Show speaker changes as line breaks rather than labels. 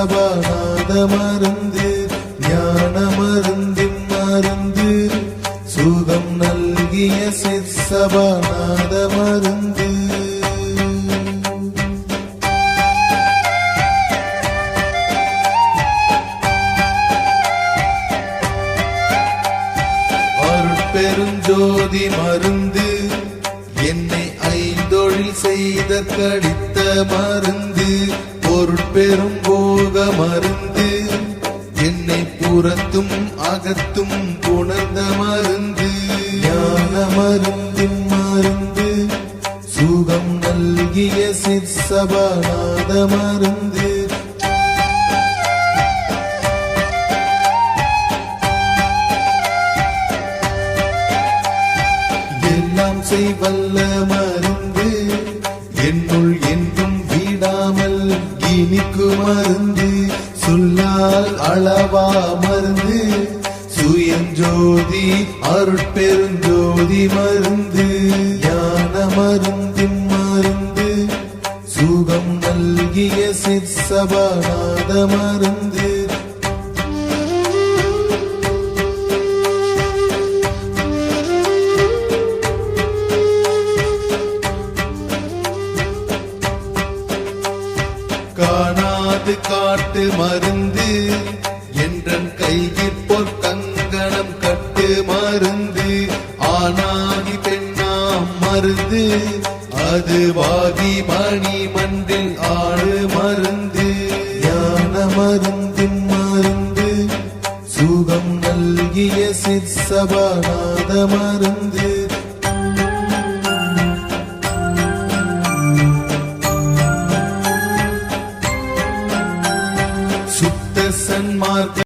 சபாநாத மருந்து ஞான மருந்தின் மருந்து சுகம் நல்கிய சபாநாத மருந்து. பெருஞ்சோதி மருந்து என்னை ஐந்தொழில் செய்த கடித்த மருந்து பொருட்பெரும் போக மருந்து என்னை புறத்தும் அகத்தும் புணர்ந்த மருந்து ஞான மருந்தின் மருந்து சுகம் நல்கிய சபாநாத மருந்து. எல்லாம் செய்வல்ல மருந்து என்னுள் என்றும் வீடாமல் இனிக்கு மருந்து சொல்லால் அளவா மருந்து சுயஞ்சோதி அருட்பெருஞ்சோதி மருந்து ஞான மருந்தின் மருந்து சுகம் நல்கிய சபாநாத மருந்து. காணாது காட்டு மருந்து என்றன் கையில் பொற்கங்கணம் கட்டு மருந்து ஆனாகி பெண்ணாம் மருந்து அது வாகி மணி மண்டில் ஆடு மருந்து ஞான மருந்தின் மருந்து சுகம் நல்கிய சபாநாத மருந்து. சுத்த சன்மார்க்க